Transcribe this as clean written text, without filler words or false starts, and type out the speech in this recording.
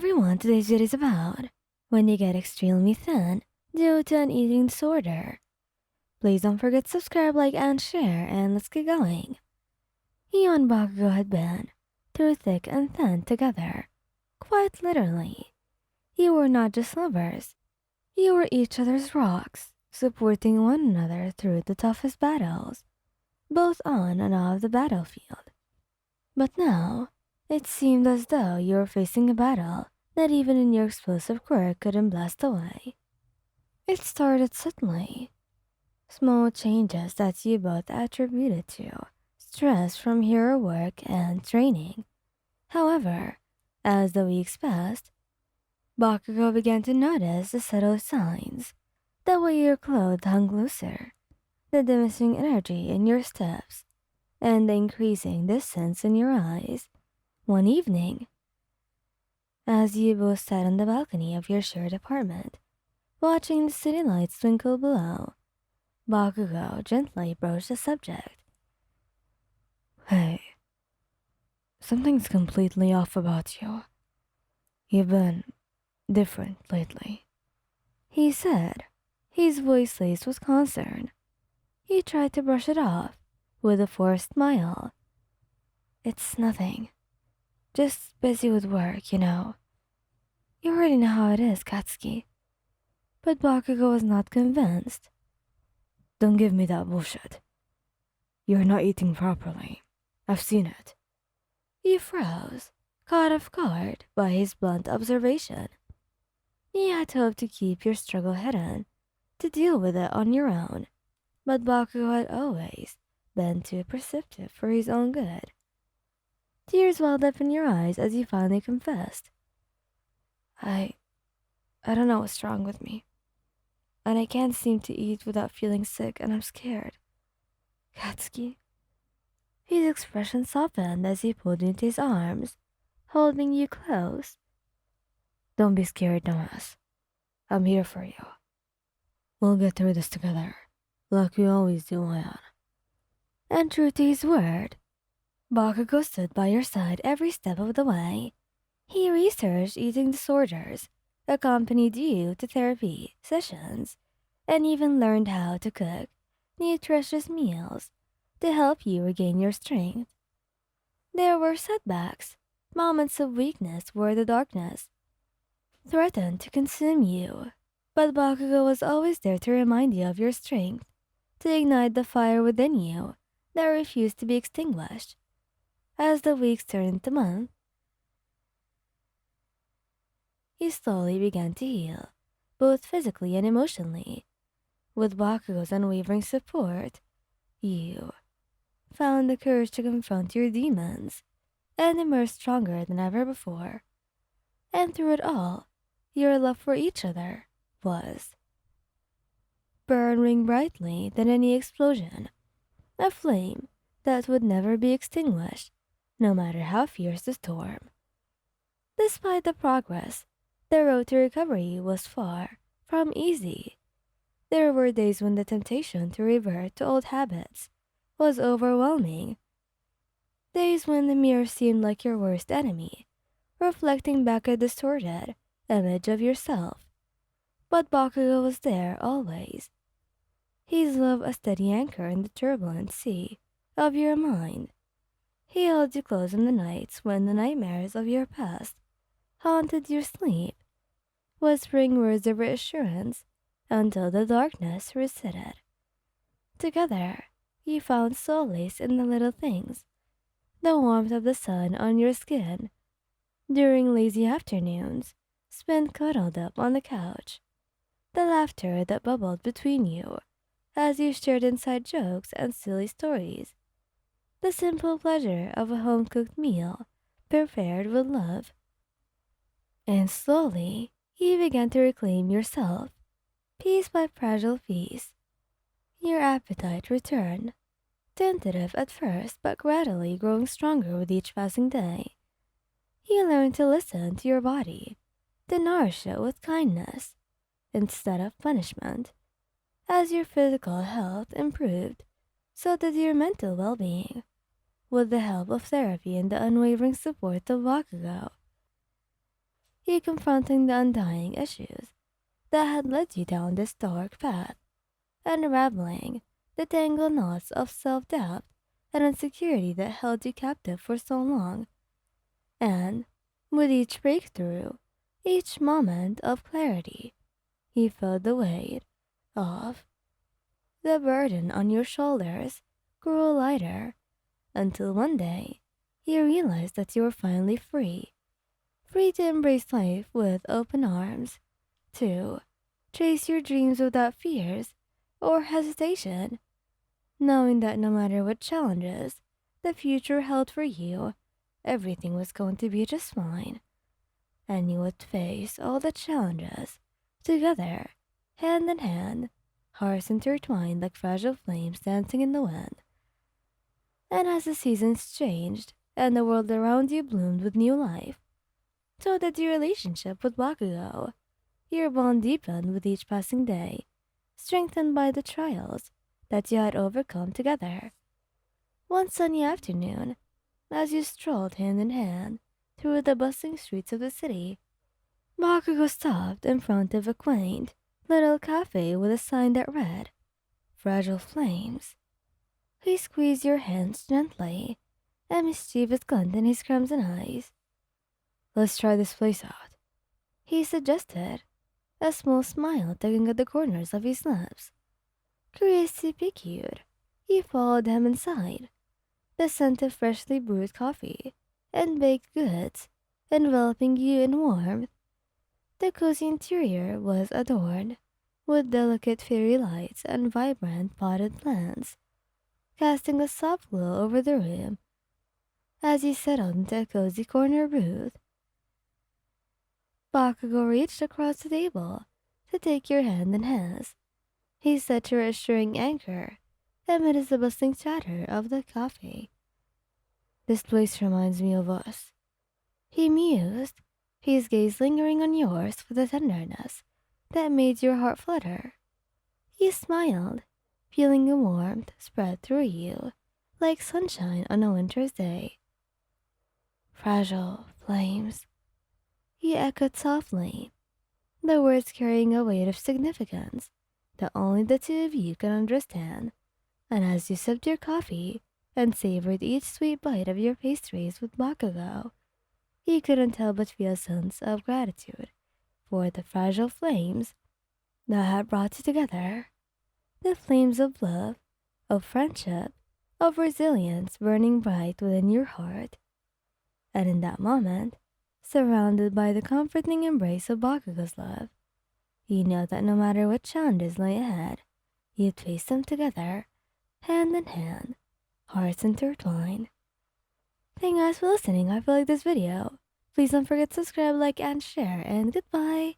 everyone, today's video is about when you get extremely thin due to an eating disorder. Please don't forget to subscribe, like, and share, and let's get going. You and Bakugou had been through thick and thin together, quite literally. You were not just lovers, you were each other's rocks, supporting one another through the toughest battles, both on and off the battlefield. But now, it seemed as though you were facing a battle that even in your explosive quirk couldn't blast away. It started suddenly. Small changes that you both attributed to stress from hero work and training. However, as the weeks passed, Bakugou began to notice the subtle signs. The way your clothes hung looser, the diminishing energy in your steps, and the increasing distance in your eyes. One evening, as you both sat on the balcony of your shared apartment, watching the city lights twinkle below, Bakugou gently broached the subject. Hey, something's completely off about you. You've been different lately, he said, his voice laced with concern. He tried to brush it off with a forced smile. It's nothing. Just busy with work, you know. You already know how it is, Katsuki. But Bakugou was not convinced. Don't give me that bullshit. You're not eating properly. I've seen it. He froze, caught off guard by his blunt observation. You had hoped to keep your struggle hidden, to deal with it on your own, but Bakugou had always been too perceptive for his own good. Tears welled up in your eyes as you finally confessed. I don't know what's wrong with me. And I can't seem to eat without feeling sick, and I'm scared. Katsuki. His expression softened as he pulled you into his arms, holding you close. Don't be scared, dumbass. I'm here for you. We'll get through this together, like we always do, Ayan. And true to his word, Bakugou stood by your side every step of the way. He researched eating disorders, accompanied you to therapy sessions, and even learned how to cook nutritious meals to help you regain your strength. There were setbacks, moments of weakness where the darkness threatened to consume you, but Bakugou was always there to remind you of your strength, to ignite the fire within you that refused to be extinguished. As the weeks turned into months, you slowly began to heal, both physically and emotionally. With Bakugou's unwavering support, you found the courage to confront your demons and emerge stronger than ever before. And through it all, your love for each other was burning brightly than any explosion, a flame that would never be extinguished, no matter how fierce the storm. Despite the progress, the road to recovery was far from easy. There were days when the temptation to revert to old habits was overwhelming. Days when the mirror seemed like your worst enemy, reflecting back a distorted image of yourself. But Bakugou was there always. His love a steady anchor in the turbulent sea of your mind. He held you close in the nights when the nightmares of your past haunted your sleep, whispering words of reassurance until the darkness receded. Together, you found solace in the little things, the warmth of the sun on your skin, during lazy afternoons spent cuddled up on the couch, the laughter that bubbled between you as you shared inside jokes and silly stories, the simple pleasure of a home-cooked meal prepared with love. And slowly, you began to reclaim yourself, piece by fragile piece. Your appetite returned, tentative at first but gradually growing stronger with each passing day. You learned to listen to your body, to nourish it with kindness instead of punishment. As your physical health improved, so did your mental well-being. With the help of therapy and the unwavering support of Bakugou, you confronting the undying issues that had led you down this dark path, unraveling the tangled knots of self-doubt and insecurity that held you captive for so long. And with each breakthrough, each moment of clarity, you felt the weight of the burden on your shoulders grew lighter until one day you realized that you were finally free. Free to embrace life with open arms, to chase your dreams without fears or hesitation, knowing that no matter what challenges the future held for you, everything was going to be just fine, and you would face all the challenges together, hand in hand, hearts intertwined like fragile flames dancing in the wind. And as the seasons changed and the world around you bloomed with new life, so did your relationship with Bakugou. Your bond deepened with each passing day, strengthened by the trials that you had overcome together. One sunny afternoon, as you strolled hand in hand through the bustling streets of the city, Bakugou stopped in front of a quaint little cafe with a sign that read, "Fragile Flames." He squeezed your hands gently, a mischievous glint in his crimson eyes. "Let's try this place out," he suggested, a small smile tugging at the corners of his lips. Curiously piqued, you followed him inside, the scent of freshly brewed coffee and baked goods enveloping you in warmth. The cozy interior was adorned with delicate fairy lights and vibrant potted plants, casting a soft glow over the room as you settled into a cozy corner booth. Bakugo reached across the table to take your hand in his. He set a reassuring anchor amidst the bustling chatter of the cafe. "This place reminds me of us," he mused, his gaze lingering on yours with a tenderness that made your heart flutter. You smiled, feeling a warmth spread through you like sunshine on a winter's day. "Fragile flames," he echoed softly, the words carrying a weight of significance that only the two of you could understand. And as you sipped your coffee and savored each sweet bite of your pastries with Bakugou, you couldn't help but feel a sense of gratitude for the fragile flames that had brought you together. The flames of love, of friendship, of resilience burning bright within your heart. And in that moment, surrounded by the comforting embrace of Bakugou's love, you know that no matter what challenges lay ahead, you'd face them together, hand in hand, hearts intertwined. Thank you guys for listening. I hope you like this video. Please don't forget to subscribe, like, and share, and goodbye.